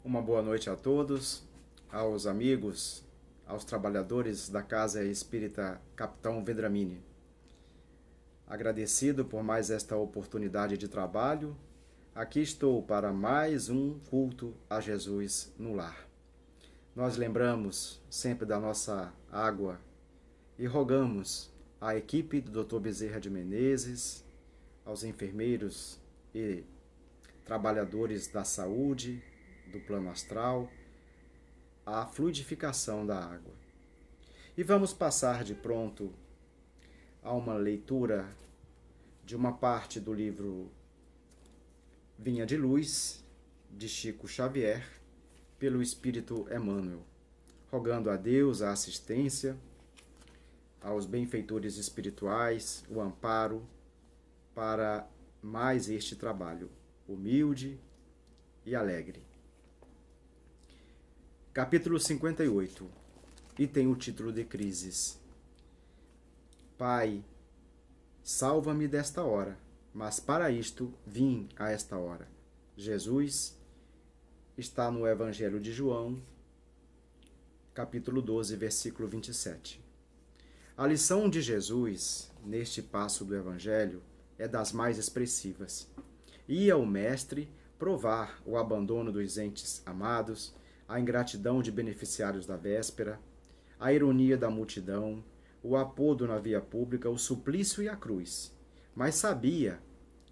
Uma boa noite a todos, aos amigos, aos trabalhadores da Casa Espírita Capitão Vendramini. Agradecido por mais esta oportunidade de trabalho, aqui estou para mais um culto a Jesus no lar. Nós lembramos sempre da nossa água e rogamos à equipe do Dr. Bezerra de Menezes, aos enfermeiros e trabalhadores da saúde, do plano astral, a fluidificação da água. E vamos passar de pronto a uma leitura de uma parte do livro Vinha de Luz, de Chico Xavier, pelo Espírito Emmanuel, rogando a Deus a assistência, aos benfeitores espirituais, o amparo para mais este trabalho humilde e alegre. Capítulo 58, e tem o título de Crises. Pai, salva-me desta hora, mas para isto vim a esta hora. Jesus está no Evangelho de João, capítulo 12, versículo 27. A lição de Jesus, neste passo do Evangelho, é das mais expressivas. Ia o Mestre provar o abandono dos entes amados, a ingratidão de beneficiários da véspera, a ironia da multidão, o apodo na via pública, o suplício e a cruz. Mas sabia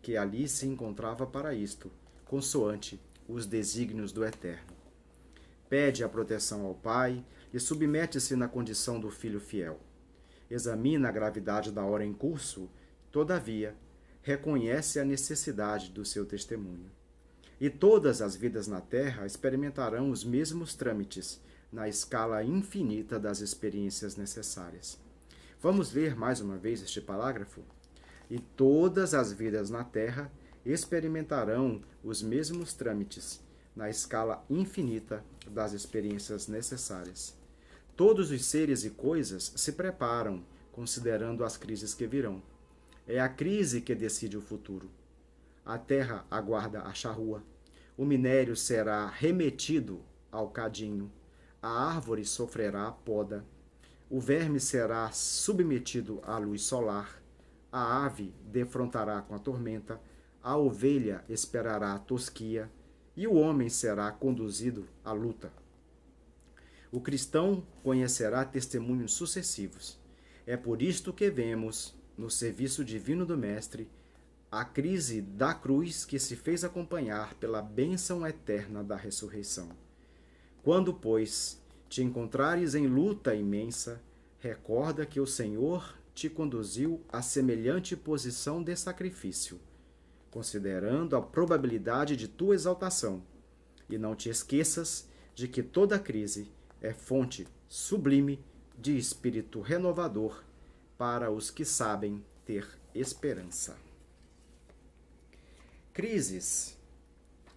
que ali se encontrava para isto, consoante os desígnios do Eterno. Pede a proteção ao Pai e submete-se na condição do filho fiel. Examina a gravidade da hora em curso, todavia, reconhece a necessidade do seu testemunho. E todas as vidas na Terra experimentarão os mesmos trâmites na escala infinita das experiências necessárias. Vamos ler mais uma vez este parágrafo? E todas as vidas na Terra experimentarão os mesmos trâmites na escala infinita das experiências necessárias. Todos os seres e coisas se preparam, considerando as crises que virão. É a crise que decide o futuro. A terra aguarda a charrua. O minério será remetido ao cadinho. A árvore sofrerá a poda. O verme será submetido à luz solar. A ave defrontará com a tormenta. A ovelha esperará a tosquia. E o homem será conduzido à luta. O cristão conhecerá testemunhos sucessivos. É por isto que vemos, no serviço divino do Mestre, a crise da cruz que se fez acompanhar pela bênção eterna da ressurreição. Quando, pois, te encontrares em luta imensa, recorda que o Senhor te conduziu a semelhante posição de sacrifício, considerando a probabilidade de tua exaltação, e não te esqueças de que toda crise é fonte sublime de espírito renovador para os que sabem ter esperança. Crises,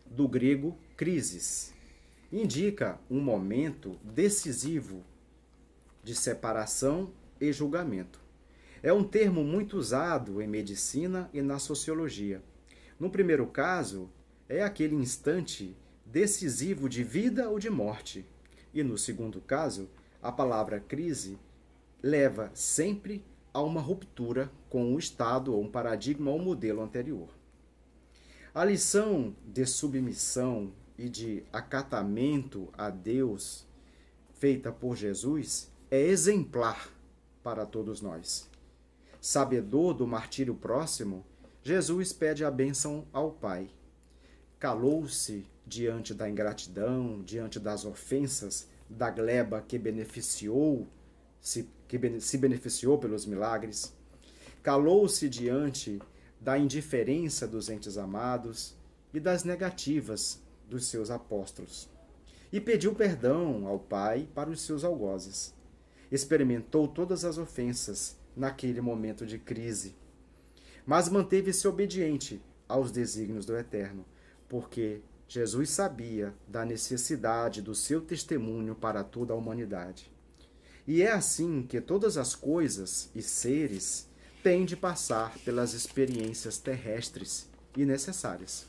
do grego crises, indica um momento decisivo de separação e julgamento. É um termo muito usado em medicina e na sociologia. No primeiro caso, é aquele instante decisivo de vida ou de morte. E no segundo caso, a palavra crise leva sempre a uma ruptura com o estado ou um paradigma ou modelo anterior. A lição de submissão e de acatamento a Deus feita por Jesus é exemplar para todos nós. Sabedor do martírio próximo, Jesus pede a bênção ao Pai. Calou-se diante da ingratidão, diante das ofensas da gleba que se beneficiou pelos milagres. Calou-se diante da indiferença dos entes amados e das negativas dos seus apóstolos. E pediu perdão ao Pai para os seus algozes. Experimentou todas as ofensas naquele momento de crise, mas manteve-se obediente aos desígnios do Eterno, porque Jesus sabia da necessidade do seu testemunho para toda a humanidade. E é assim que todas as coisas e seres têm de passar pelas experiências terrestres e necessárias.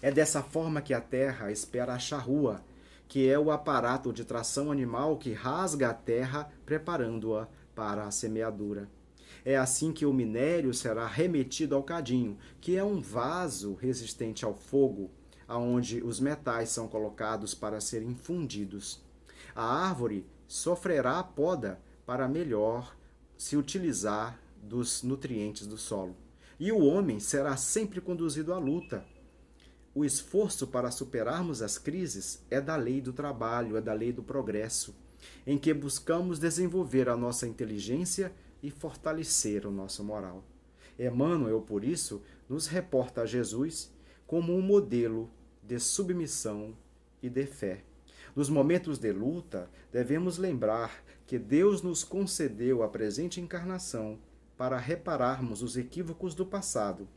É dessa forma que a terra espera a charrua, que é o aparato de tração animal que rasga a terra, preparando-a para a semeadura. É assim que o minério será remetido ao cadinho, que é um vaso resistente ao fogo, aonde os metais são colocados para serem fundidos. A árvore sofrerá a poda para melhor se utilizar dos nutrientes do solo. E o homem será sempre conduzido à luta. O esforço para superarmos as crises é da lei do trabalho, é da lei do progresso, em que buscamos desenvolver a nossa inteligência e fortalecer o nosso moral. Emmanuel, por isso, nos reporta a Jesus como um modelo de submissão e de fé. Nos momentos de luta, devemos lembrar que Deus nos concedeu a presente encarnação para repararmos os equívocos do passado,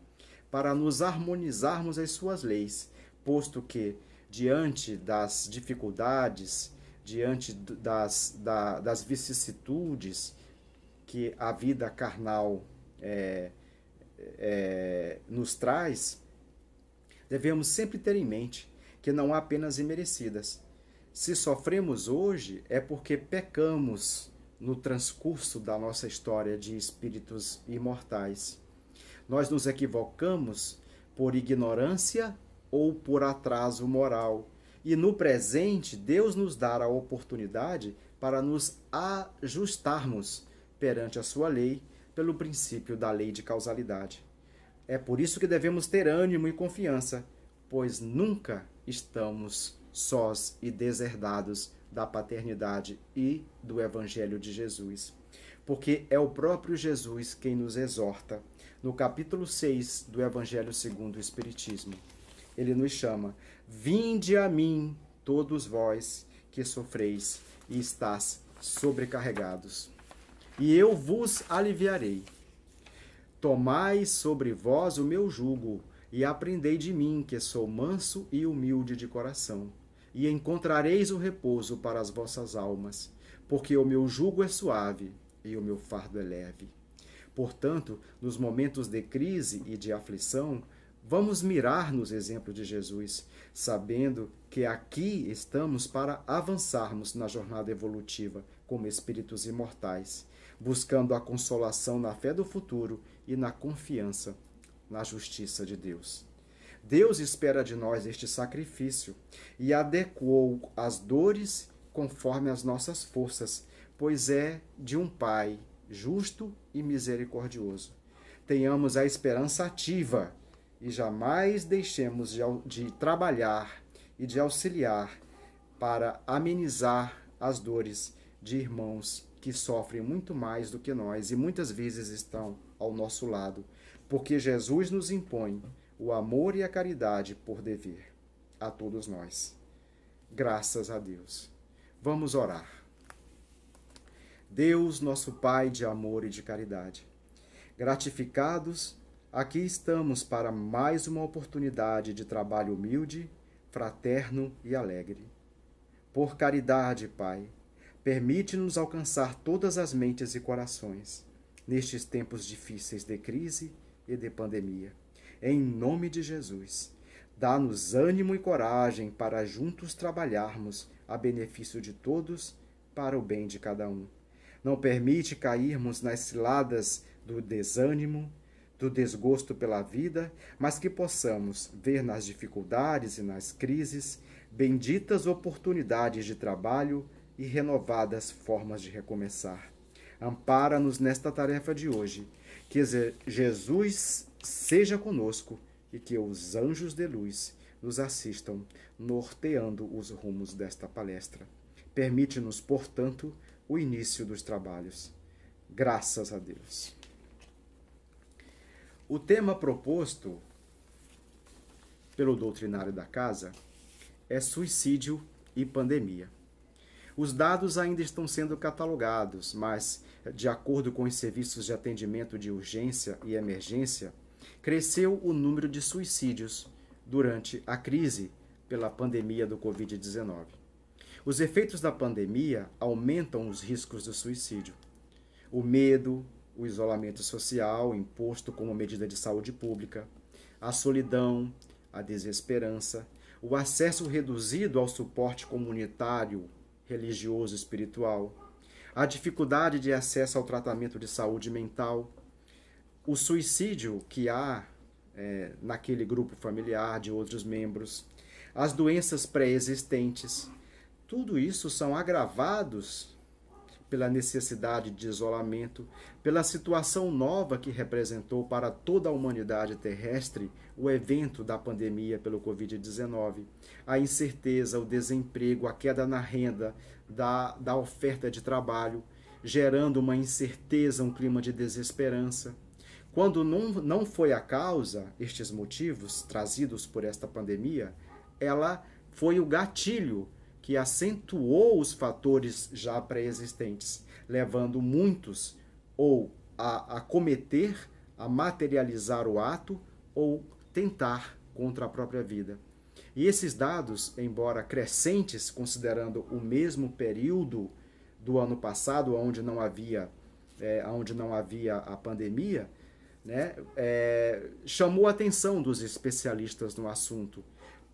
para nos harmonizarmos às suas leis, posto que, diante das dificuldades, diante das vicissitudes que a vida carnal nos traz, devemos sempre ter em mente que não há penas imerecidas. Se sofremos hoje, é porque pecamos no transcurso da nossa história de espíritos imortais. Nós nos equivocamos por ignorância ou por atraso moral. E no presente, Deus nos dá a oportunidade para nos ajustarmos perante a sua lei, pelo princípio da lei de causalidade. É por isso que devemos ter ânimo e confiança, pois nunca estamos sós e deserdados da paternidade e do Evangelho de Jesus. Porque é o próprio Jesus quem nos exorta. No capítulo 6 do Evangelho segundo o Espiritismo, ele nos chama: vinde a mim, todos vós que sofreis e estáis sobrecarregados, e eu vos aliviarei. Tomai sobre vós o meu jugo, e aprendei de mim, que sou manso e humilde de coração, e encontrareis o repouso para as vossas almas, porque o meu jugo é suave e o meu fardo é leve. Portanto, nos momentos de crise e de aflição, vamos mirar nos exemplos de Jesus, sabendo que aqui estamos para avançarmos na jornada evolutiva como espíritos imortais, buscando a consolação na fé do futuro e na confiança na justiça de Deus. Deus espera de nós este sacrifício e adequou as dores conforme as nossas forças, pois é de um Pai justo e misericordioso. Tenhamos a esperança ativa e jamais deixemos de trabalhar e de auxiliar para amenizar as dores de irmãos que sofrem muito mais do que nós e muitas vezes estão ao nosso lado, porque Jesus nos impõe o amor e a caridade por dever a todos nós. Graças a Deus. Vamos orar. Deus, nosso Pai de amor e de caridade, gratificados, aqui estamos para mais uma oportunidade de trabalho humilde, fraterno e alegre. Por caridade, Pai, permite-nos alcançar todas as mentes e corações nestes tempos difíceis de crise e de pandemia. Em nome de Jesus, dá-nos ânimo e coragem para juntos trabalharmos a benefício de todos, para o bem de cada um. Não permite cairmos nas ciladas do desânimo, do desgosto pela vida, mas que possamos ver nas dificuldades e nas crises benditas oportunidades de trabalho e renovadas formas de recomeçar. Ampara-nos nesta tarefa de hoje, que Jesus seja conosco e que os anjos de luz nos assistam, norteando os rumos desta palestra. Permite-nos, portanto, o início dos trabalhos. Graças a Deus. O tema proposto pelo doutrinário da casa é suicídio e pandemia. Os dados ainda estão sendo catalogados, mas, de acordo com os serviços de atendimento de urgência e emergência, cresceu o número de suicídios durante a crise pela pandemia do Covid-19. Os efeitos da pandemia aumentam os riscos do suicídio. O medo, o isolamento social imposto como medida de saúde pública, a solidão, a desesperança, o acesso reduzido ao suporte comunitário, religioso e espiritual, a dificuldade de acesso ao tratamento de saúde mental, o suicídio que há naquele grupo familiar de outros membros, as doenças pré-existentes. Tudo isso são agravados pela necessidade de isolamento, pela situação nova que representou para toda a humanidade terrestre o evento da pandemia pelo Covid-19, a incerteza, o desemprego, a queda na renda, da oferta de trabalho, gerando uma incerteza, um clima de desesperança. Quando não foi a causa, estes motivos trazidos por esta pandemia, ela foi o gatilho que acentuou os fatores já pré-existentes, levando muitos ou a cometer, a materializar o ato ou tentar contra a própria vida. E esses dados, embora crescentes, considerando o mesmo período do ano passado, onde não havia a pandemia, chamou a atenção dos especialistas no assunto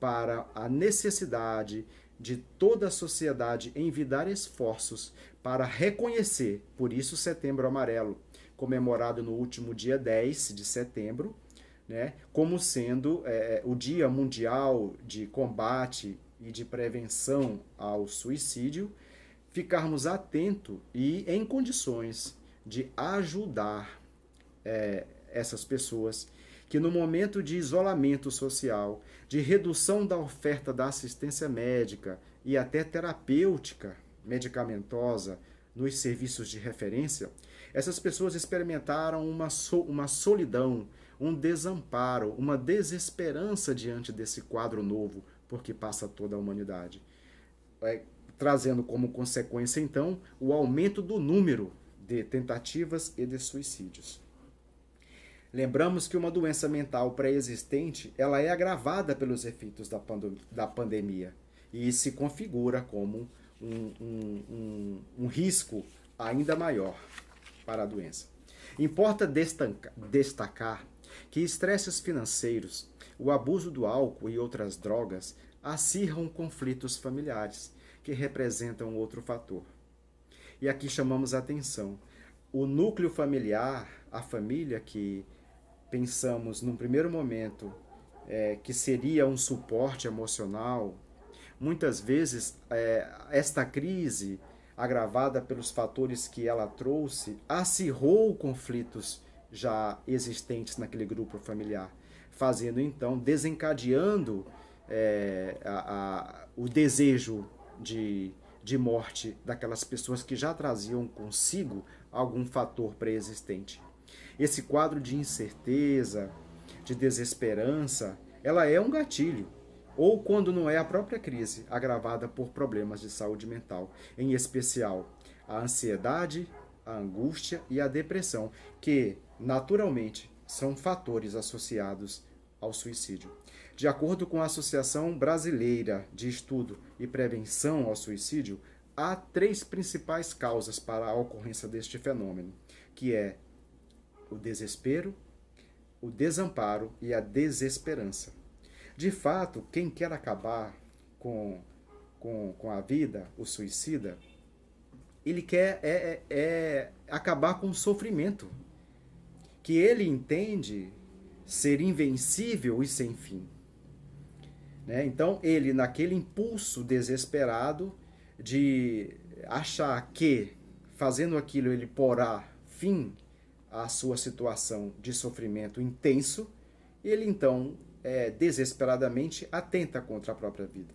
para a necessidade de toda a sociedade envidar esforços para reconhecer, por isso Setembro Amarelo, comemorado no último dia 10 de setembro, como sendo o Dia Mundial de Combate e de Prevenção ao Suicídio, ficarmos atentos e em condições de ajudar essas pessoas que no momento de isolamento social, de redução da oferta da assistência médica e até terapêutica, medicamentosa, nos serviços de referência, essas pessoas experimentaram uma solidão, um desamparo, uma desesperança diante desse quadro novo por que passa toda a humanidade. Trazendo como consequência, então, o aumento do número de tentativas e de suicídios. Lembramos que uma doença mental pré-existente ela é agravada pelos efeitos da pandemia e se configura como um risco ainda maior para a doença. Importa destacar que estresses financeiros, o abuso do álcool e outras drogas acirram conflitos familiares, que representam outro fator. E aqui chamamos a atenção. O núcleo familiar, a família que pensamos num primeiro momento que seria um suporte emocional, muitas vezes esta crise, agravada pelos fatores que ela trouxe, acirrou conflitos já existentes naquele grupo familiar, fazendo então, desencadeando o desejo de morte daquelas pessoas que já traziam consigo algum fator pré-existente. Esse quadro de incerteza, de desesperança, ela é um gatilho, ou quando não é a própria crise, agravada por problemas de saúde mental, em especial a ansiedade, a angústia e a depressão, que, naturalmente, são fatores associados ao suicídio. De acordo com a Associação Brasileira de Estudo e Prevenção ao Suicídio, há 3 principais causas para a ocorrência deste fenômeno, que é o desespero, o desamparo e a desesperança. De fato, quem quer acabar com a vida, o suicida, ele quer acabar com o sofrimento, que ele entende ser invencível e sem fim. Então, ele, naquele impulso desesperado de achar que, fazendo aquilo, ele porá fim à sua situação de sofrimento intenso, ele então, desesperadamente, atenta contra a própria vida.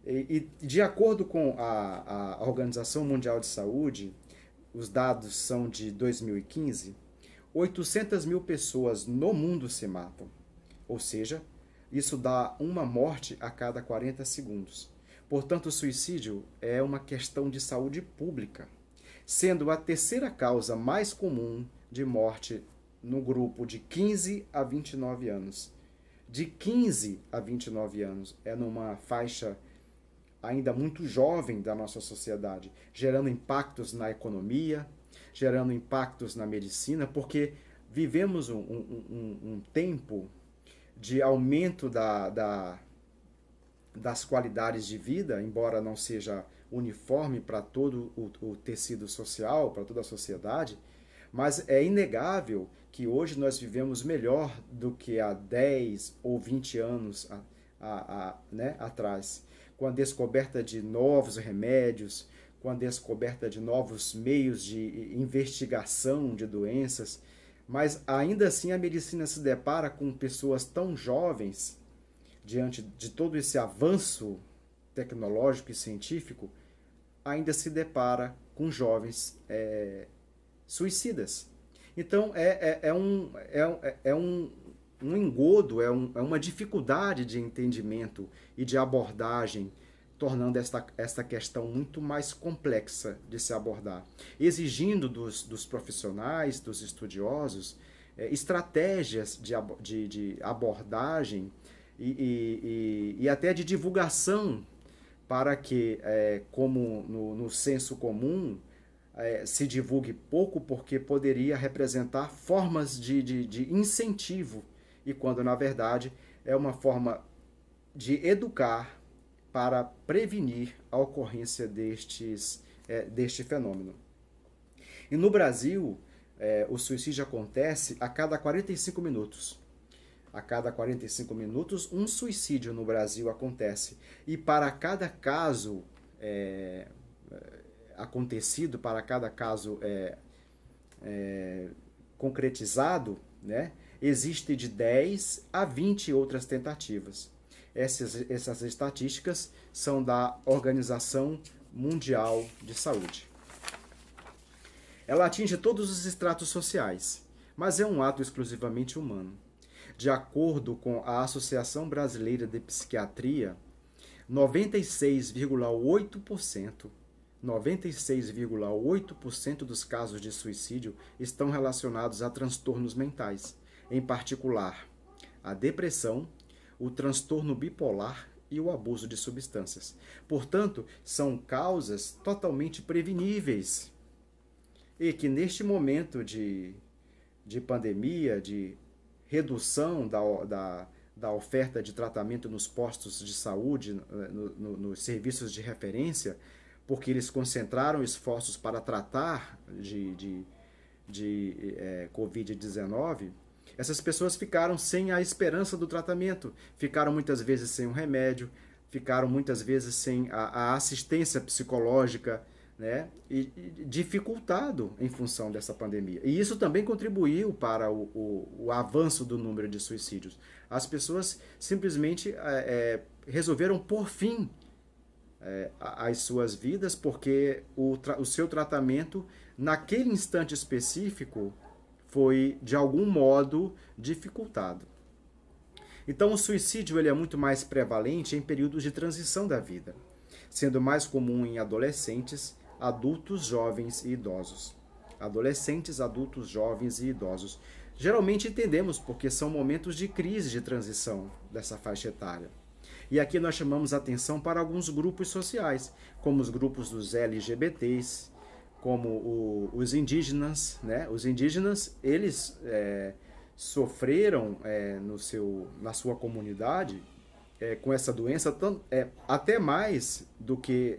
E de acordo com a Organização Mundial de Saúde, os dados são de 2015, 800 mil pessoas no mundo se matam. Ou seja, isso dá uma morte a cada 40 segundos. Portanto, o suicídio é uma questão de saúde pública, sendo a terceira causa mais comum de morte no grupo de 15 a 29 anos. De 15 a 29 anos, é numa faixa ainda muito jovem da nossa sociedade, gerando impactos na economia, gerando impactos na medicina, porque vivemos um tempo de aumento das qualidades de vida, embora não seja uniforme para todo o tecido social, para toda a sociedade, mas é inegável que hoje nós vivemos melhor do que há 10 ou 20 anos né, atrás, com a descoberta de novos remédios, com a descoberta de novos meios de investigação de doenças, mas ainda assim a medicina se depara com pessoas tão jovens, diante de todo esse avanço tecnológico e científico, ainda se depara com jovens suicidas. Então um engodo, é uma dificuldade de entendimento e de abordagem, tornando esta questão muito mais complexa de se abordar, exigindo dos profissionais, dos estudiosos, estratégias de abordagem e até de divulgação, para que, como no senso comum, se divulgue pouco, porque poderia representar formas de incentivo, e quando na verdade é uma forma de educar para prevenir a ocorrência deste fenômeno. E no Brasil, o suicídio acontece a cada 45 minutos. A cada 45 minutos, um suicídio no Brasil acontece. E para cada caso acontecido, para cada caso concretizado, né, existe de 10 a 20 outras tentativas. Essas estatísticas são da Organização Mundial de Saúde. Ela atinge todos os estratos sociais, mas é um ato exclusivamente humano. De acordo com a Associação Brasileira de Psiquiatria, 96,8% dos casos de suicídio estão relacionados a transtornos mentais, em particular a depressão, o transtorno bipolar e o abuso de substâncias. Portanto, são causas totalmente preveníveis e que neste momento de pandemia, de redução da oferta de tratamento nos postos de saúde, nos serviços de referência, porque eles concentraram esforços para tratar de Covid-19, essas pessoas ficaram sem a esperança do tratamento, ficaram muitas vezes sem o remédio, ficaram muitas vezes sem a assistência psicológica, né? E dificultado em função dessa pandemia. E isso também contribuiu para o avanço do número de suicídios. As pessoas simplesmente resolveram pôr fim às suas vidas, porque o seu tratamento, naquele instante específico, foi, de algum modo, dificultado. Então, o suicídio ele é muito mais prevalente em períodos de transição da vida, sendo mais comum em adolescentes, adultos, jovens e idosos. Adolescentes, adultos, jovens e idosos. Geralmente entendemos porque são momentos de crise de transição dessa faixa etária. E aqui nós chamamos atenção para alguns grupos sociais, como os grupos dos LGBTs, como os indígenas, né? Os indígenas, eles sofreram na sua comunidade com essa doença até mais do que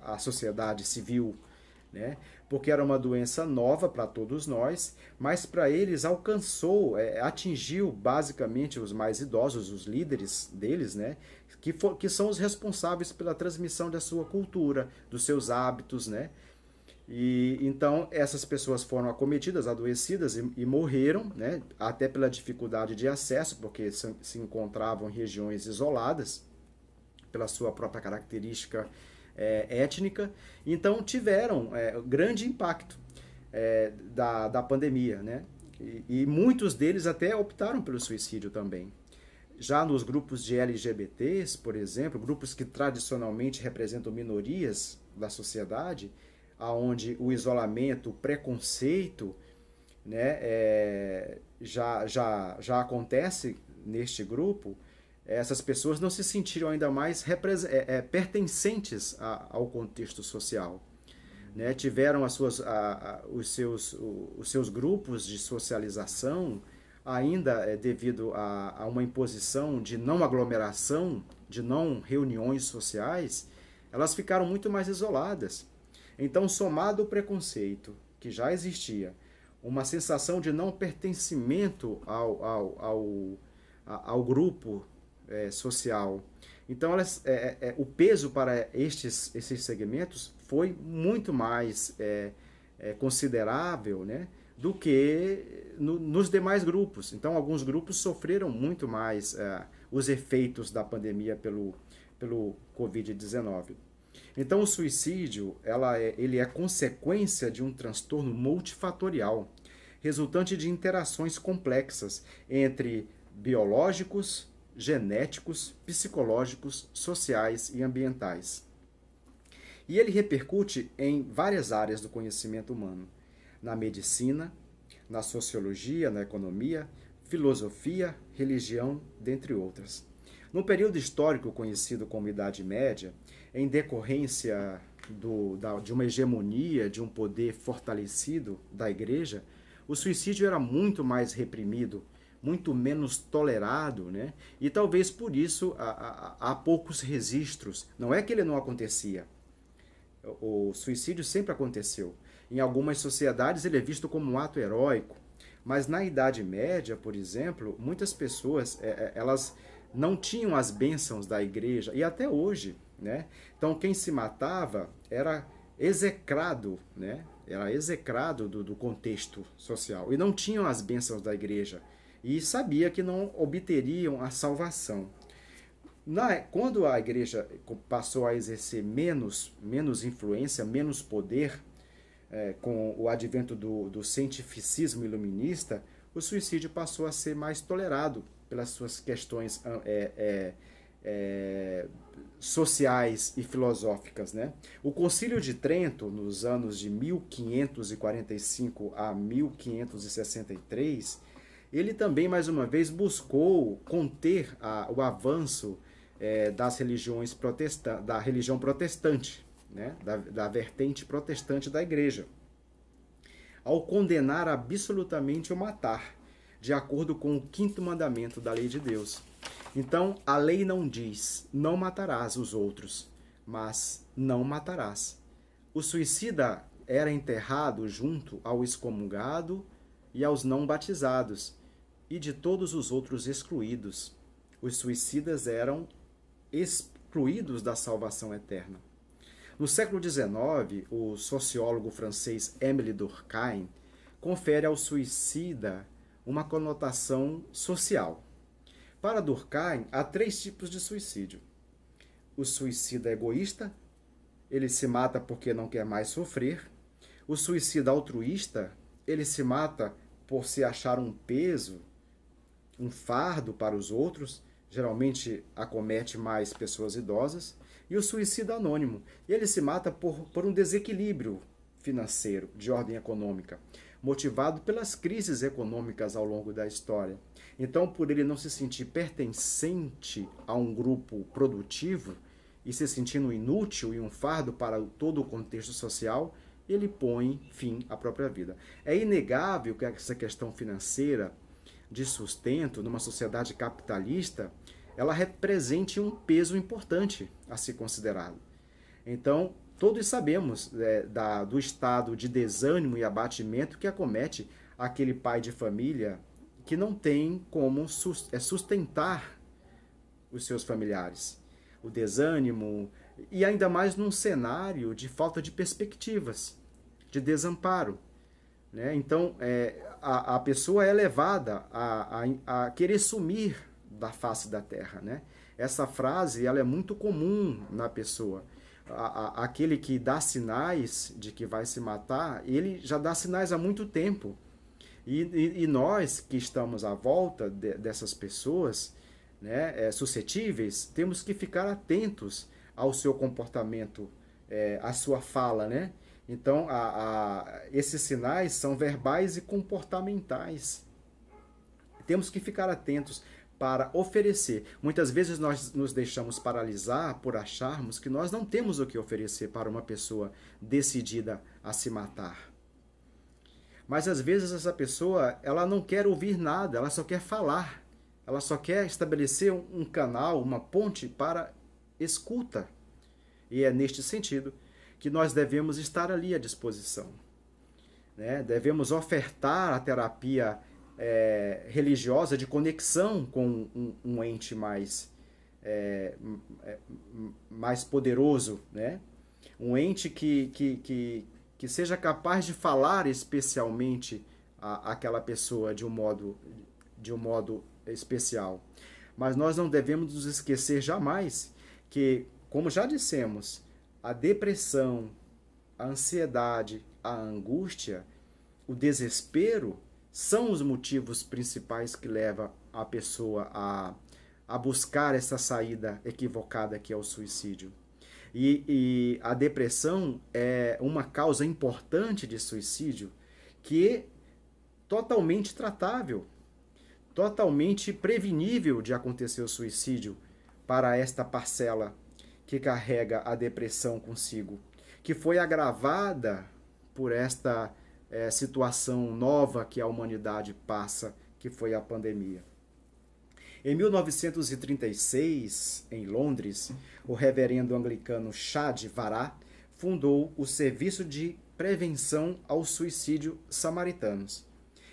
a sociedade civil, né? Porque era uma doença nova para todos nós, mas para eles atingiu basicamente os mais idosos, os líderes deles, né? Que são os responsáveis pela transmissão da sua cultura, dos seus hábitos, né? E então essas pessoas foram acometidas, adoecidas e morreram, né? Até pela dificuldade de acesso, porque se encontravam em regiões isoladas, pela sua própria característica étnica. Então tiveram grande impacto da pandemia, né? E muitos deles até optaram pelo suicídio também. Já nos grupos de LGBTs, por exemplo, grupos que tradicionalmente representam minorias da sociedade, onde o isolamento, o preconceito, né, já acontece neste grupo, essas pessoas não se sentiram ainda mais pertencentes ao contexto social, né? Tiveram os seus grupos de socialização ainda devido a uma imposição de não aglomeração, de não reuniões sociais, elas ficaram muito mais isoladas. Então, somado ao preconceito que já existia, uma sensação de não pertencimento ao grupo social. Então, o peso para esses segmentos foi muito mais considerável, né, do que nos demais grupos. Então, alguns grupos sofreram muito mais os efeitos da pandemia pelo Covid-19. Então, o suicídio ele é consequência de um transtorno multifatorial, resultante de interações complexas entre biológicos, genéticos, psicológicos, sociais e ambientais. E ele repercute em várias áreas do conhecimento humano, na medicina, na sociologia, na economia, filosofia, religião, dentre outras. No período histórico conhecido como Idade Média, em decorrência de uma hegemonia, de um poder fortalecido da Igreja, o suicídio era muito mais reprimido, muito menos tolerado, né? E talvez por isso há poucos registros. Não é que ele não acontecia. O suicídio sempre aconteceu. Em algumas sociedades ele é visto como um ato heróico, mas na Idade Média, por exemplo, muitas pessoas elas não tinham as bênçãos da igreja, e até hoje, né? Então quem se matava era execrado, né? Era execrado do contexto social, e não tinham as bênçãos da igreja, e sabia que não obteriam a salvação. Quando a igreja passou a exercer menos influência, menos poder, com o advento do cientificismo iluminista, o suicídio passou a ser mais tolerado pelas suas questões sociais e filosóficas, né? O Concílio de Trento, nos anos de 1545 a 1563, ele também, mais uma vez, buscou conter o avanço das religiões da religião protestante, né? da vertente protestante da igreja, ao condenar absolutamente o matar, de acordo com o 5º mandamento da lei de Deus. Então, a lei não diz, não matarás os outros, mas não matarás. O suicida era enterrado junto ao excomungado e aos não batizados, e de todos os outros excluídos. Os suicidas eram excluídos da salvação eterna. No século XIX, o sociólogo francês Émile Durkheim confere ao suicida uma conotação social. Para Durkheim, há 3 tipos de suicídio. O suicida egoísta, ele se mata porque não quer mais sofrer. O suicida altruísta, ele se mata por se achar um peso, um fardo para os outros, geralmente acomete mais pessoas idosas. E o suicida anônimo, ele se mata por um desequilíbrio financeiro, de ordem econômica, motivado pelas crises econômicas ao longo da história. Então, por ele não se sentir pertencente a um grupo produtivo e se sentindo inútil e um fardo para todo o contexto social, ele põe fim à própria vida. É inegável que essa questão financeira de sustento numa sociedade capitalista, ela represente um peso importante a ser considerado. Então, todos sabemos do estado de desânimo e abatimento que acomete aquele pai de família que não tem como sustentar os seus familiares. O desânimo, e ainda mais num cenário de falta de perspectivas, de desamparo, né? Então, a pessoa é levada a querer sumir da face da terra, né? Essa frase ela é muito comum na pessoa. Aquele que dá sinais de que vai se matar, ele já dá sinais há muito tempo. E nós que estamos à volta dessas pessoas, né, suscetíveis, temos que ficar atentos ao seu comportamento, à sua fala, né? Então, esses sinais são verbais e comportamentais. Temos que ficar atentos para oferecer. Muitas vezes nós nos deixamos paralisar por acharmos que nós não temos o que oferecer para uma pessoa decidida a se matar. Mas às vezes essa pessoa, ela não quer ouvir nada, ela só quer falar. Ela só quer estabelecer um canal, uma ponte para escuta. E é neste sentido que nós devemos estar ali à disposição, né? Devemos ofertar a terapia religiosa de conexão com um ente mais poderoso, né? Um ente que seja capaz de falar especialmente àquela pessoa de um modo especial. Mas nós não devemos nos esquecer jamais que, como já dissemos, a depressão, a ansiedade, a angústia, o desespero são os motivos principais que levam a pessoa a buscar essa saída equivocada que é o suicídio. E a depressão é uma causa importante de suicídio que é totalmente tratável, totalmente prevenível de acontecer o suicídio para esta parcela que carrega a depressão consigo, que foi agravada por esta situação nova que a humanidade passa, que foi a pandemia. Em 1936, em Londres, o reverendo anglicano Chad Vará fundou o Serviço de Prevenção ao Suicídio Samaritanos.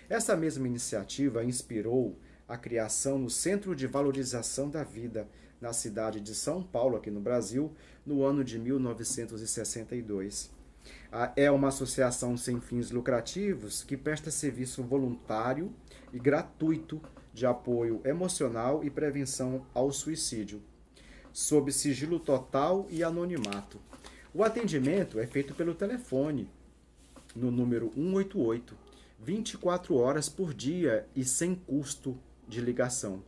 Essa mesma iniciativa inspirou a criação no Centro de Valorização da Vida, na cidade de São Paulo, aqui no Brasil, no ano de 1962. É uma associação sem fins lucrativos que presta serviço voluntário e gratuito de apoio emocional e prevenção ao suicídio, sob sigilo total e anonimato. O atendimento é feito pelo telefone, no número 188, 24 horas por dia e sem custo de ligação.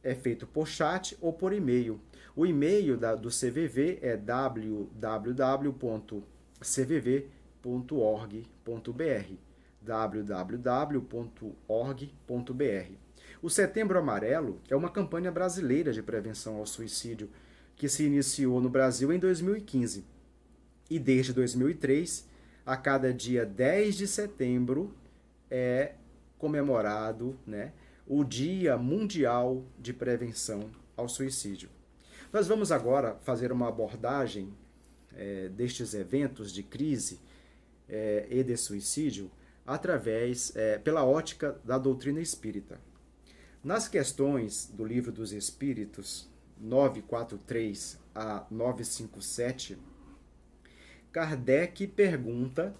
É feito por chat ou por e-mail. O e-mail do CVV é www.cvv.org.br www.org.br. O Setembro Amarelo é uma campanha brasileira de prevenção ao suicídio que se iniciou no Brasil em 2015. E desde 2003, a cada dia 10 de setembro é comemorado, né, o Dia Mundial de Prevenção ao Suicídio. Nós vamos agora fazer uma abordagem destes eventos de crise e de suicídio pela ótica da doutrina espírita. Nas questões do Livro dos Espíritos, 943 a 957, Kardec pergunta,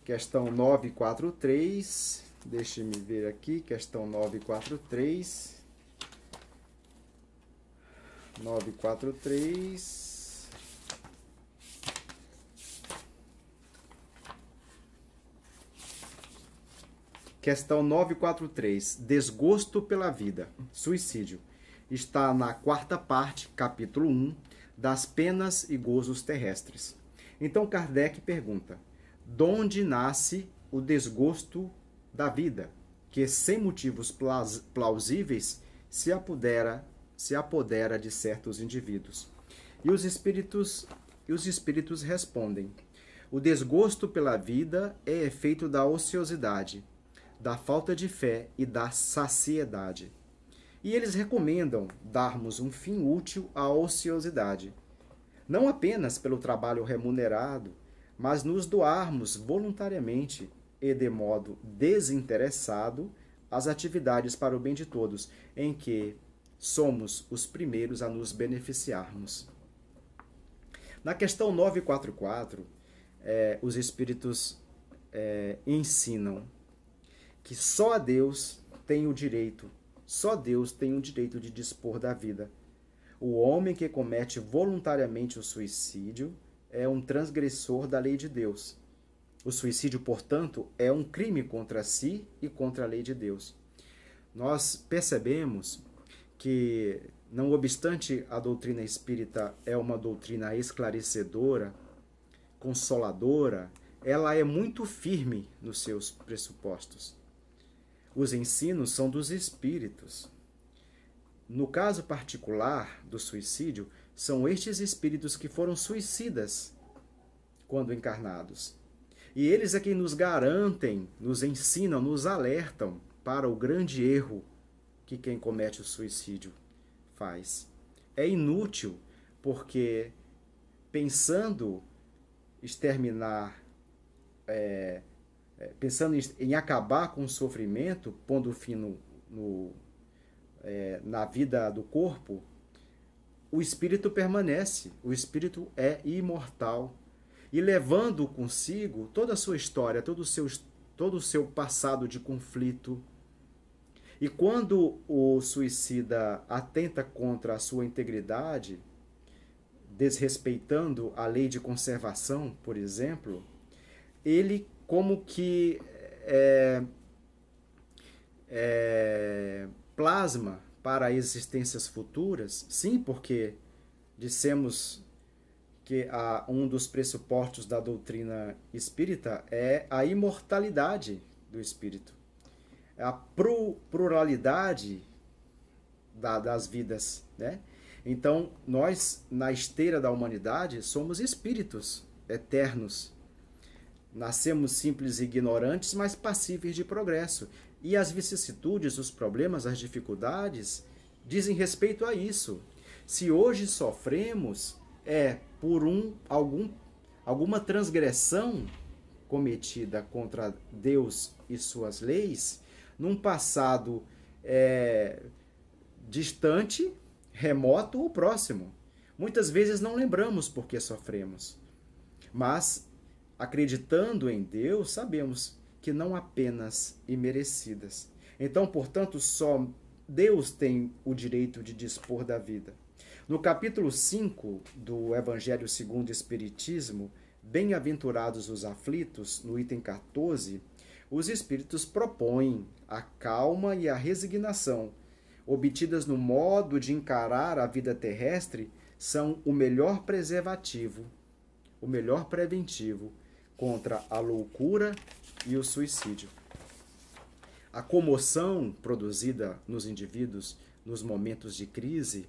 questão 943, deixe-me ver aqui, questão 943, questão 943, desgosto pela vida, suicídio. Está na quarta parte, capítulo 1, das penas e gozos terrestres. Então Kardec pergunta, donde nasce o desgosto da vida, que sem motivos plausíveis se apodera de certos indivíduos? E os espíritos respondem, o desgosto pela vida é efeito da ociosidade, da falta de fé e da saciedade. E eles recomendam darmos um fim útil à ociosidade, não apenas pelo trabalho remunerado, mas nos doarmos voluntariamente e de modo desinteressado às atividades para o bem de todos, em que somos os primeiros a nos beneficiarmos. Na questão 944, os espíritos ensinam que só Deus tem o direito de dispor da vida. O homem que comete voluntariamente o suicídio é um transgressor da lei de Deus. O suicídio, portanto, é um crime contra si e contra a lei de Deus. Nós percebemos que, não obstante a doutrina espírita é uma doutrina esclarecedora, consoladora, ela é muito firme nos seus pressupostos. Os ensinos são dos espíritos. No caso particular do suicídio, são estes espíritos que foram suicidas quando encarnados. E eles é quem nos garantem, nos ensinam, nos alertam para o grande erro que quem comete o suicídio faz. É inútil, porque pensando exterminar, pensando em acabar com o sofrimento, pondo fim na vida do corpo, o espírito permanece, o espírito é imortal. E levando consigo toda a sua história, todo o seu passado de conflito. E quando o suicida atenta contra a sua integridade, desrespeitando a lei de conservação, por exemplo, ele como que plasma para existências futuras, sim, porque dissemos que um dos pressupostos da doutrina espírita é a imortalidade do espírito, a pluralidade das vidas, né? Então, nós, na esteira da humanidade, somos espíritos eternos. Nascemos simples e ignorantes, mas passíveis de progresso. E as vicissitudes, os problemas, as dificuldades dizem respeito a isso. Se hoje sofremos, é por alguma transgressão cometida contra Deus e suas leis, num passado distante, remoto ou próximo. Muitas vezes não lembramos por que sofremos, mas acreditando em Deus, sabemos que não apenas imerecidas. Então, portanto, só Deus tem o direito de dispor da vida. No capítulo 5 do Evangelho segundo o Espiritismo, Bem-aventurados os aflitos, no item 14, os espíritos propõem a calma e a resignação, obtidas no modo de encarar a vida terrestre, são o melhor preservativo, o melhor preventivo contra a loucura e o suicídio. A comoção produzida nos indivíduos nos momentos de crise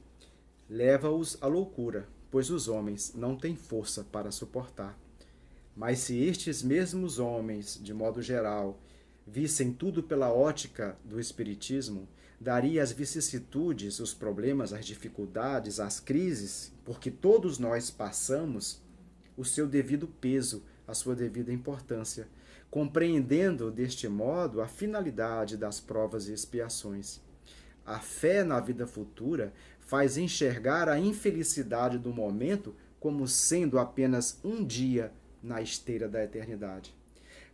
leva-os à loucura, pois os homens não têm força para suportar. Mas se estes mesmos homens, de modo geral, vissem tudo pela ótica do Espiritismo, daria as vicissitudes, os problemas, as dificuldades, as crises, porque todos nós passamos, o seu devido peso, a sua devida importância, compreendendo deste modo a finalidade das provas e expiações. A fé na vida futura faz enxergar a infelicidade do momento como sendo apenas um dia na esteira da eternidade.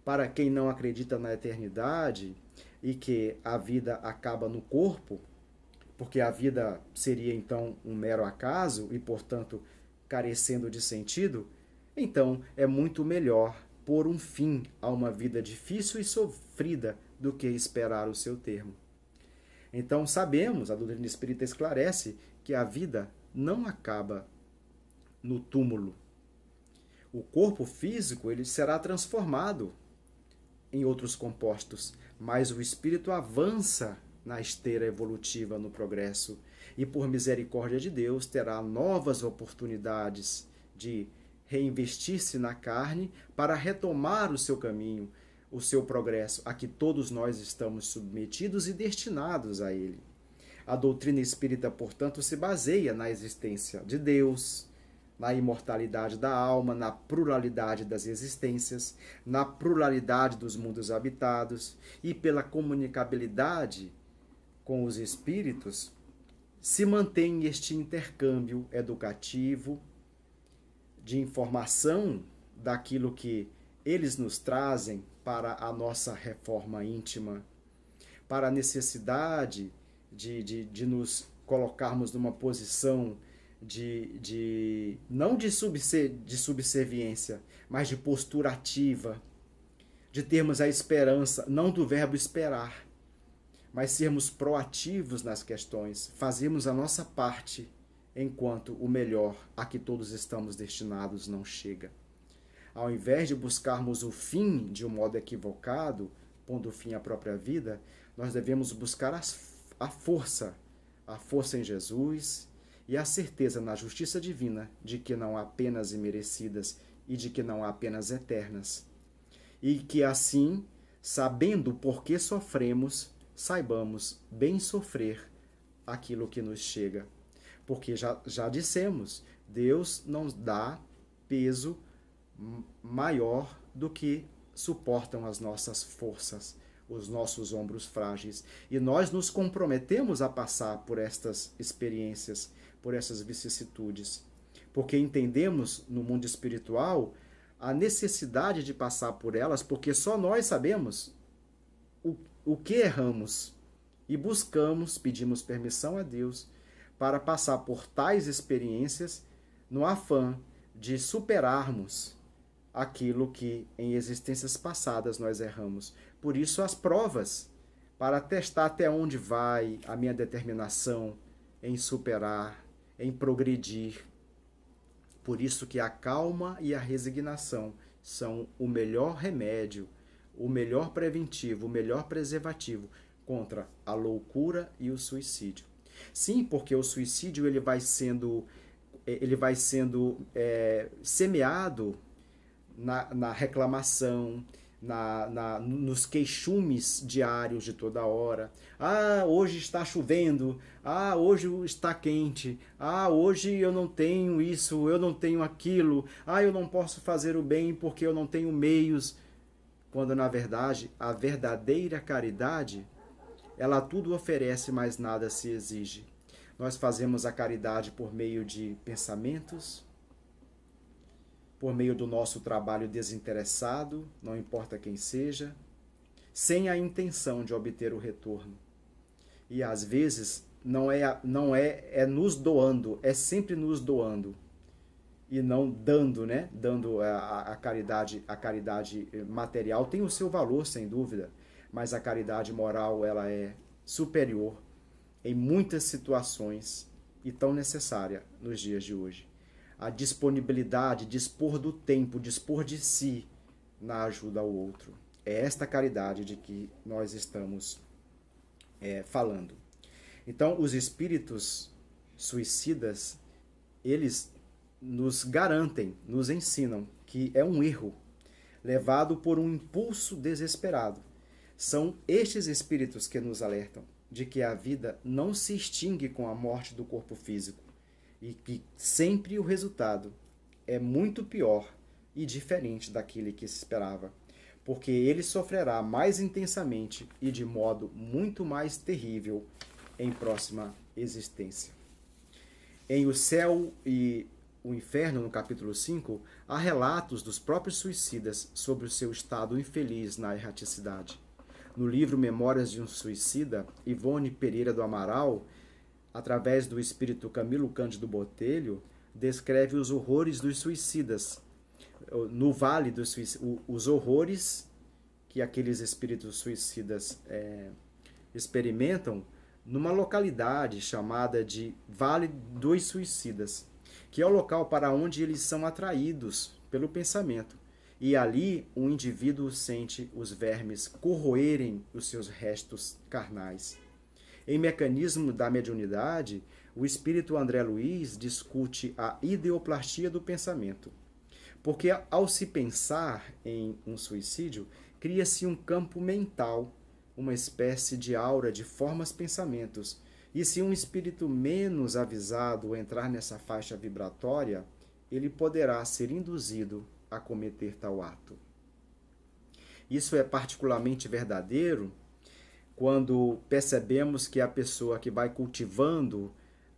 Para quem não acredita na eternidade e que a vida acaba no corpo, porque a vida seria então um mero acaso e, portanto, carecendo de sentido, então é muito melhor pôr um fim a uma vida difícil e sofrida do que esperar o seu termo. Então sabemos, a doutrina espírita esclarece, que a vida não acaba no túmulo. O corpo físico ele será transformado em outros compostos, mas o espírito avança na esteira evolutiva no progresso e, por misericórdia de Deus, terá novas oportunidades de reinvestir-se na carne para retomar o seu caminho, o seu progresso, a que todos nós estamos submetidos e destinados a ele. A doutrina espírita, portanto, se baseia na existência de Deus, na imortalidade da alma, na pluralidade das existências, na pluralidade dos mundos habitados e pela comunicabilidade com os espíritos, se mantém este intercâmbio educativo de informação daquilo que eles nos trazem para a nossa reforma íntima, para a necessidade de nos colocarmos numa posição não de subserviência, mas de postura ativa, de termos a esperança, não do verbo esperar, mas sermos proativos nas questões, fazermos a nossa parte, enquanto o melhor a que todos estamos destinados não chega. Ao invés de buscarmos o fim de um modo equivocado, pondo fim à própria vida, nós devemos buscar a força em Jesus e a certeza na justiça divina de que não há penas imerecidas e de que não há penas eternas. E que assim, sabendo por que sofremos, saibamos bem sofrer aquilo que nos chega. Porque já dissemos, Deus não dá peso maior do que suportam as nossas forças, os nossos ombros frágeis. E nós nos comprometemos a passar por estas experiências, por essas vicissitudes, porque entendemos no mundo espiritual a necessidade de passar por elas, porque só nós sabemos o que erramos e buscamos, pedimos permissão a Deus para passar por tais experiências no afã de superarmos aquilo que em existências passadas nós erramos. Por isso as provas, para testar até onde vai a minha determinação em superar, em progredir. Por isso que a calma e a resignação são o melhor remédio, o melhor preventivo, o melhor preservativo contra a loucura e o suicídio. Sim, porque o suicídio ele vai sendo semeado na reclamação, nos queixumes diários de toda hora. Ah, hoje está chovendo. Ah, hoje está quente. Ah, hoje eu não tenho isso, eu não tenho aquilo. Ah, eu não posso fazer o bem porque eu não tenho meios. Quando, na verdade, a verdadeira caridade, ela tudo oferece, mas nada se exige. Nós fazemos a caridade por meio de pensamentos, por meio do nosso trabalho desinteressado, não importa quem seja, sem a intenção de obter o retorno. E às vezes não é nos doando, é sempre nos doando e não dando, né? Dando a caridade material tem o seu valor, sem dúvida, mas a caridade moral ela é superior em muitas situações e tão necessária nos dias de hoje. A disponibilidade, dispor do tempo, dispor de si na ajuda ao outro. É esta caridade de que nós estamos falando. Então, os espíritos suicidas, eles nos garantem, nos ensinam que é um erro levado por um impulso desesperado. São estes espíritos que nos alertam de que a vida não se extingue com a morte do corpo físico e que sempre o resultado é muito pior e diferente daquele que se esperava, porque ele sofrerá mais intensamente e de modo muito mais terrível em próxima existência. Em O Céu e o Inferno, no capítulo 5, há relatos dos próprios suicidas sobre o seu estado infeliz na erraticidade. No livro Memórias de um Suicida, Ivone Pereira do Amaral, através do espírito Camilo Cândido Botelho, descreve os horrores dos suicidas. No Vale dos Suicidas, os horrores que aqueles espíritos suicidas experimentam numa localidade chamada de Vale dos Suicidas, que é o local para onde eles são atraídos pelo pensamento. E ali o indivíduo sente os vermes corroerem os seus restos carnais. Em Mecanismo da Mediunidade, o espírito André Luiz discute a ideoplastia do pensamento. Porque ao se pensar em um suicídio, cria-se um campo mental, uma espécie de aura de formas-pensamentos. E se um espírito menos avisado entrar nessa faixa vibratória, ele poderá ser induzido a cometer tal ato. Isso é particularmente verdadeiro quando percebemos que a pessoa que vai cultivando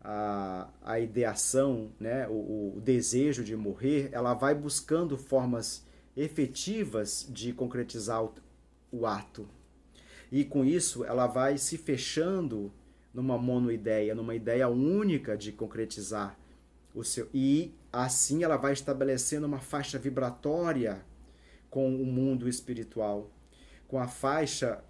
a ideação, né, o desejo de morrer, ela vai buscando formas efetivas de concretizar o ato. E com isso ela vai se fechando numa monoideia, numa ideia única de concretizar o seu. E assim ela vai estabelecendo uma faixa vibratória com o mundo espiritual, com a faixa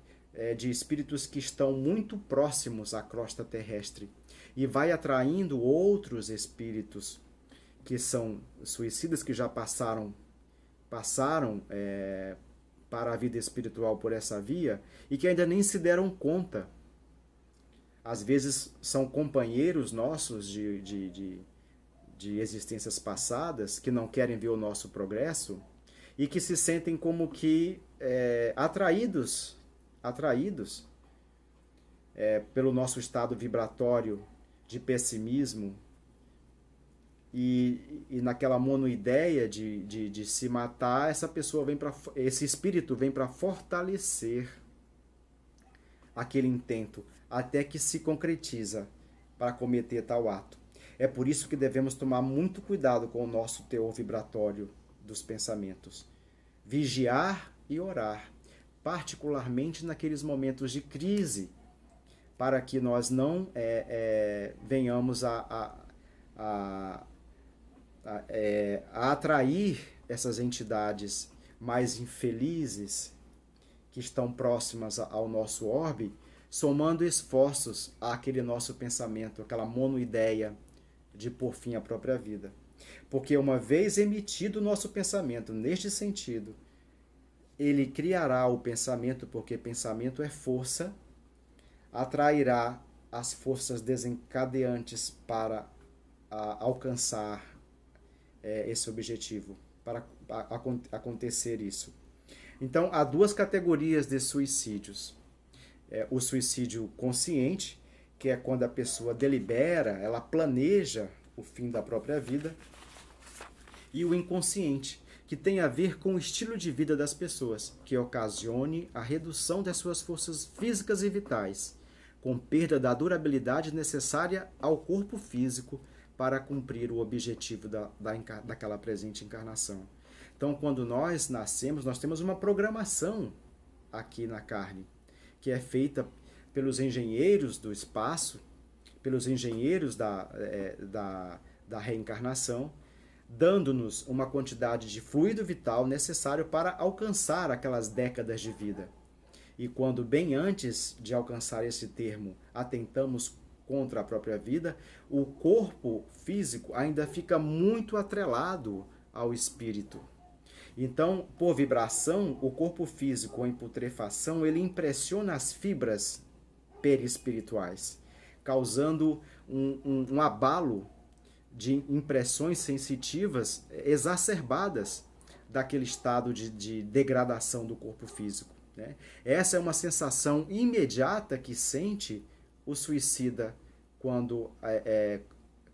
de espíritos que estão muito próximos à crosta terrestre, e vai atraindo outros espíritos que são suicidas, que já passaram para a vida espiritual por essa via e que ainda nem se deram conta. Às vezes são companheiros nossos de de existências passadas, que não querem ver o nosso progresso e que se sentem como que atraídos pelo nosso estado vibratório de pessimismo e naquela monoideia de se matar, esse espírito vem para fortalecer aquele intento até que se concretiza para cometer tal ato. É por isso que devemos tomar muito cuidado com o nosso teor vibratório dos pensamentos. Vigiar e orar, particularmente naqueles momentos de crise, para que nós não venhamos a atrair essas entidades mais infelizes que estão próximas ao nosso orbe, somando esforços àquele nosso pensamento, aquela monoideia de pôr fim à própria vida. Porque uma vez emitido o nosso pensamento neste sentido, ele criará o pensamento, porque pensamento é força, atrairá as forças desencadeantes para alcançar esse objetivo, para acontecer isso. Então, há duas categorias de suicídios. O suicídio consciente, que é quando a pessoa delibera, ela planeja o fim da própria vida, e o inconsciente, que tem a ver com o estilo de vida das pessoas, que ocasione a redução das suas forças físicas e vitais, com perda da durabilidade necessária ao corpo físico para cumprir o objetivo daquela presente encarnação. Então, quando nós nascemos, nós temos uma programação aqui na carne, que é feita pelos engenheiros do espaço, pelos engenheiros da reencarnação, dando-nos uma quantidade de fluido vital necessário para alcançar aquelas décadas de vida. E quando, bem antes de alcançar esse termo, atentamos contra a própria vida, o corpo físico ainda fica muito atrelado ao espírito. Então, por vibração, o corpo físico em putrefação, ele impressiona as fibras perispirituais, causando um abalo de impressões sensitivas exacerbadas daquele estado de degradação do corpo físico, né? Essa é uma sensação imediata que sente o suicida quando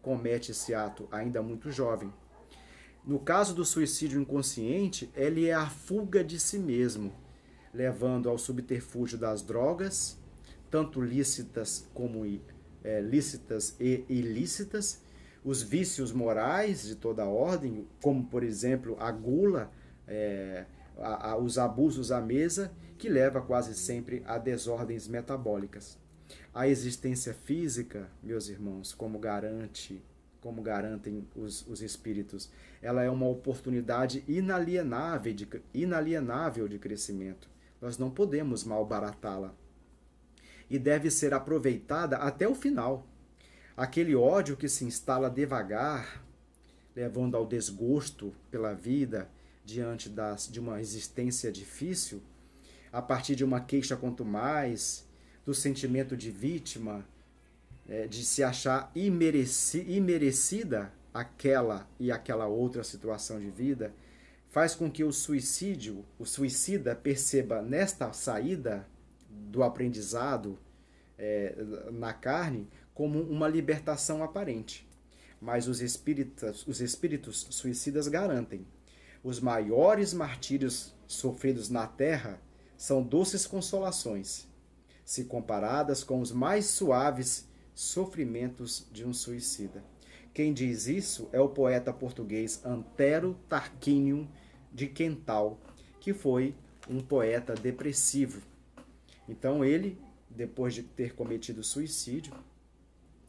comete esse ato ainda muito jovem. No caso do suicídio inconsciente, ele é a fuga de si mesmo, levando ao subterfúgio das drogas, tanto lícitas como lícitas e ilícitas, os vícios morais de toda a ordem, como, por exemplo, a gula, os abusos à mesa, que leva quase sempre a desordens metabólicas. A existência física, meus irmãos, como garantem os espíritos, ela é uma oportunidade inalienável de crescimento. Nós não podemos malbaratá-la. E deve ser aproveitada até o final. Aquele ódio que se instala devagar, levando ao desgosto pela vida diante de uma existência difícil, a partir de uma queixa quanto mais, do sentimento de vítima, de se achar imerecida aquela e aquela outra situação de vida, faz com que o suicida perceba nesta saída do aprendizado na carne como uma libertação aparente. Mas os espíritos suicidas garantem: os maiores martírios sofridos na terra são doces consolações, se comparadas com os mais suaves sofrimentos de um suicida. Quem diz isso é o poeta português Antero Tarquínio de Quental, que foi um poeta depressivo. Então ele, depois de ter cometido suicídio,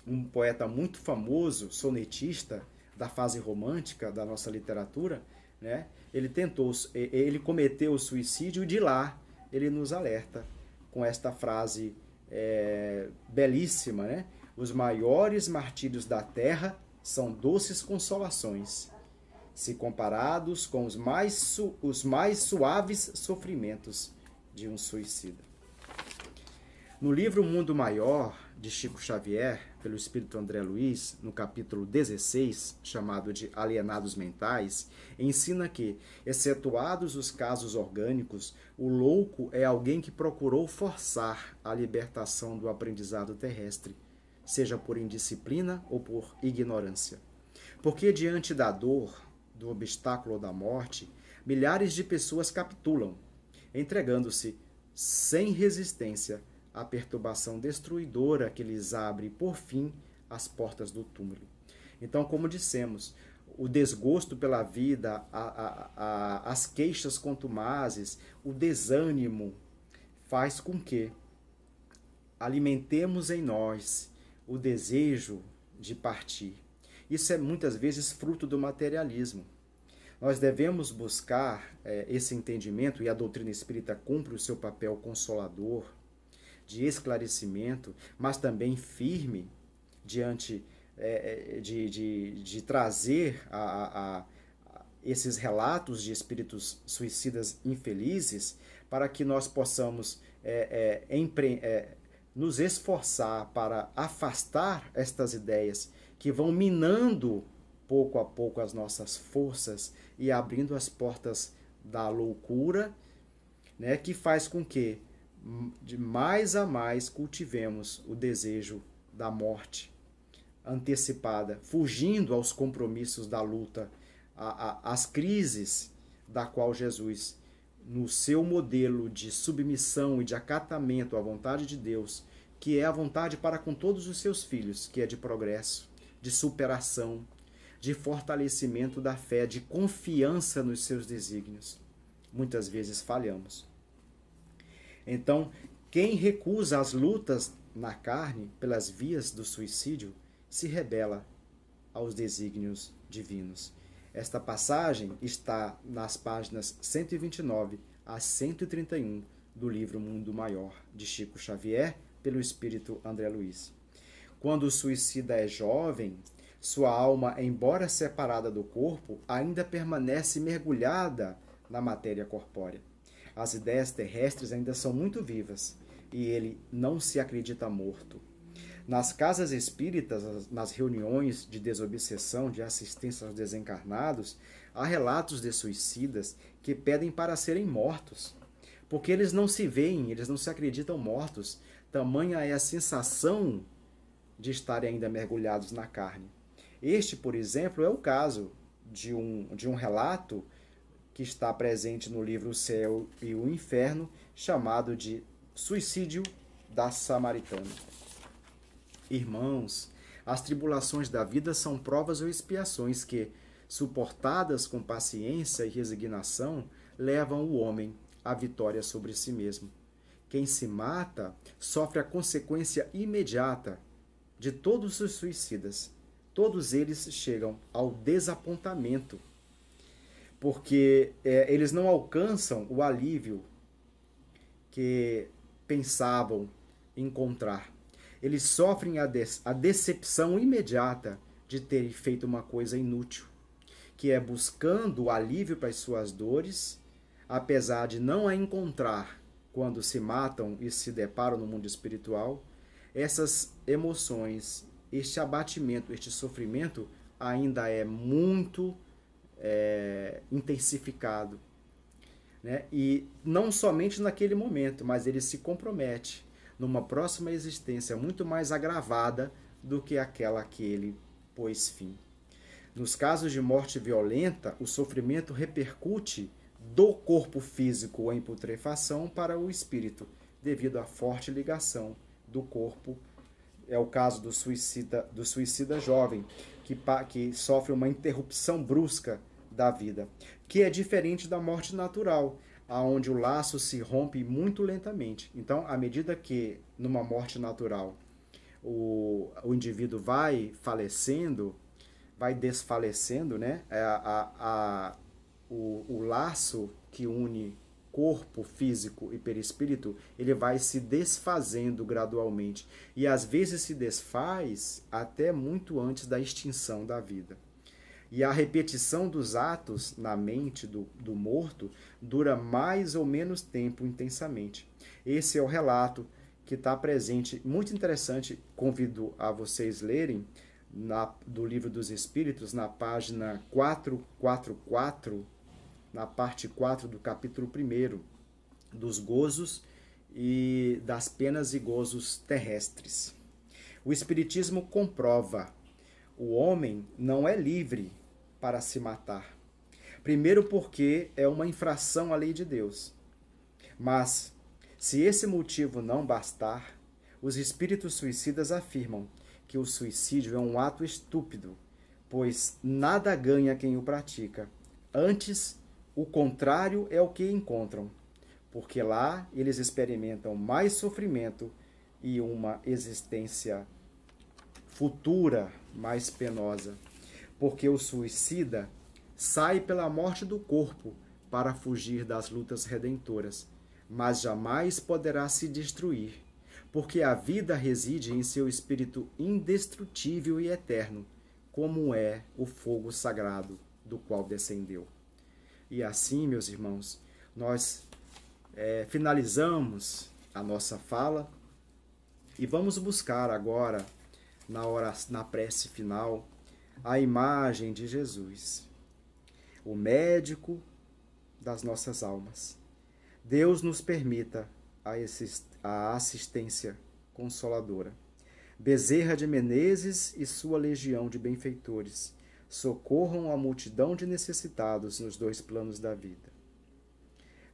um poeta muito famoso, sonetista da fase romântica da nossa literatura, né? Ele cometeu o suicídio e de lá ele nos alerta com esta frase belíssima, né? Os maiores martírios da terra são doces consolações, se comparados com os mais suaves sofrimentos de um suicida. No livro Mundo Maior, de Chico Xavier, pelo espírito André Luiz, no capítulo 16, chamado de Alienados Mentais, ensina que, excetuados os casos orgânicos, o louco é alguém que procurou forçar a libertação do aprendizado terrestre, seja por indisciplina ou por ignorância. Porque diante da dor, do obstáculo ou da morte, milhares de pessoas capitulam, entregando-se sem resistência à perturbação destruidora que lhes abre, por fim, as portas do túmulo. Então, como dissemos, o desgosto pela vida, as queixas contumazes, o desânimo, faz com que alimentemos em nós o desejo de partir. Isso é muitas vezes fruto do materialismo. Nós devemos buscar esse entendimento, e a doutrina espírita cumpre o seu papel consolador, de esclarecimento, mas também firme diante de trazer esses relatos de espíritos suicidas infelizes, para que nós possamos nos esforçar para afastar estas ideias que vão minando pouco a pouco as nossas forças e abrindo as portas da loucura, né, que faz com que de mais a mais cultivemos o desejo da morte antecipada, fugindo aos compromissos da luta, às crises da qual Jesus, no seu modelo de submissão e de acatamento à vontade de Deus, que é a vontade para com todos os seus filhos, que é de progresso, de superação, de fortalecimento da fé, de confiança nos seus desígnios. Muitas vezes falhamos. Então, quem recusa as lutas na carne pelas vias do suicídio se rebela aos desígnios divinos. Esta passagem está nas páginas 129 a 131 do livro Mundo Maior, de Chico Xavier, pelo espírito André Luiz. Quando o suicida é jovem, sua alma, embora separada do corpo, ainda permanece mergulhada na matéria corpórea. As ideias terrestres ainda são muito vivas e ele não se acredita morto. Nas casas espíritas, nas reuniões de desobsessão, de assistência aos desencarnados, há relatos de suicidas que pedem para serem mortos, porque eles não se veem, eles não se acreditam mortos. Tamanha é a sensação de estarem ainda mergulhados na carne. Este, por exemplo, é o caso de um relato que está presente no livro O Céu e o Inferno, chamado de Suicídio da Samaritana. Irmãos, as tribulações da vida são provas ou expiações que, suportadas com paciência e resignação, levam o homem à vitória sobre si mesmo. Quem se mata sofre a consequência imediata de todos os suicidas. Todos eles chegam ao desapontamento, porque eles não alcançam o alívio que pensavam encontrar. Eles sofrem a decepção imediata de terem feito uma coisa inútil, que é buscando o alívio para as suas dores, apesar de não a encontrar quando se matam e se deparam no mundo espiritual. Essas emoções, este abatimento, este sofrimento ainda é muito intensificado, né? E não somente naquele momento, mas ele se compromete numa próxima existência muito mais agravada do que aquela que ele pôs fim. Nos casos de morte violenta, o sofrimento repercute do corpo físico em putrefação para o espírito, devido à forte ligação do corpo. É o caso do suicida jovem, que sofre uma interrupção brusca da vida, que é diferente da morte natural, onde o laço se rompe muito lentamente. Então, à medida que numa morte natural o indivíduo vai falecendo, vai desfalecendo, né? O laço que une corpo físico e perispírito, ele vai se desfazendo gradualmente. E às vezes se desfaz até muito antes da extinção da vida. E a repetição dos atos na mente do morto dura mais ou menos tempo intensamente. Esse é o relato que está presente, muito interessante, convido a vocês lerem, do Livro dos Espíritos, na página 444, na parte 4 do capítulo 1, dos gozos e das penas e gozos terrestres. O Espiritismo comprova: o homem não é livre para se matar. Primeiro porque é uma infração à lei de Deus. Mas, se esse motivo não bastar, os espíritos suicidas afirmam que o suicídio é um ato estúpido, pois nada ganha quem o pratica. Antes, o contrário é o que encontram, porque lá eles experimentam mais sofrimento e uma existência futura mais penosa, porque o suicida sai pela morte do corpo para fugir das lutas redentoras, mas jamais poderá se destruir, porque a vida reside em seu espírito indestrutível e eterno, como é o fogo sagrado do qual descendeu. E assim, meus irmãos, nós finalizamos a nossa fala e vamos buscar agora, na prece final, a imagem de Jesus, o médico das nossas almas. Deus nos permita a assistência consoladora. Bezerra de Menezes e sua legião de benfeitores socorram a multidão de necessitados nos dois planos da vida.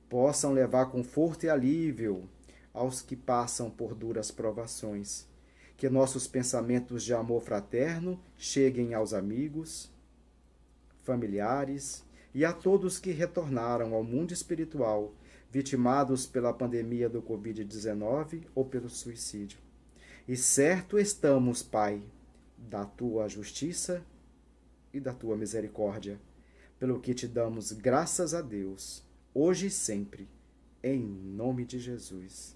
Possam levar conforto e alívio aos que passam por duras provações. Que nossos pensamentos de amor fraterno cheguem aos amigos, familiares e a todos que retornaram ao mundo espiritual, vitimados pela pandemia do Covid-19 ou pelo suicídio. E certo estamos, Pai, da tua justiça e da tua misericórdia, pelo que te damos graças a Deus, hoje e sempre, em nome de Jesus.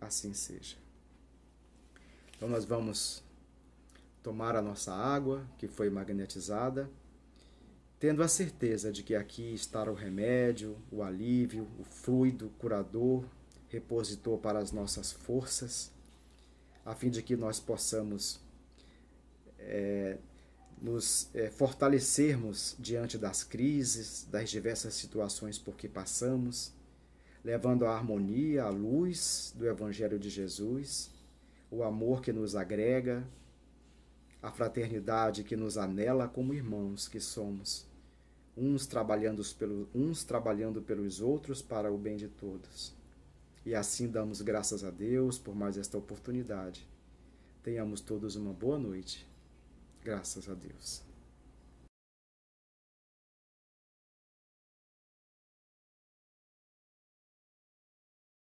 Assim seja. Então nós vamos tomar a nossa água, que foi magnetizada, tendo a certeza de que aqui está o remédio, o alívio, o fluido curador, repositor para as nossas forças, a fim de que nós possamos nos fortalecermos diante das crises, das diversas situações por que passamos, levando a harmonia, a luz do Evangelho de Jesus, o amor que nos agrega, a fraternidade que nos anela como irmãos que somos, uns trabalhando pelos outros para o bem de todos. E assim damos graças a Deus por mais esta oportunidade. Tenhamos todos uma boa noite. Graças a Deus.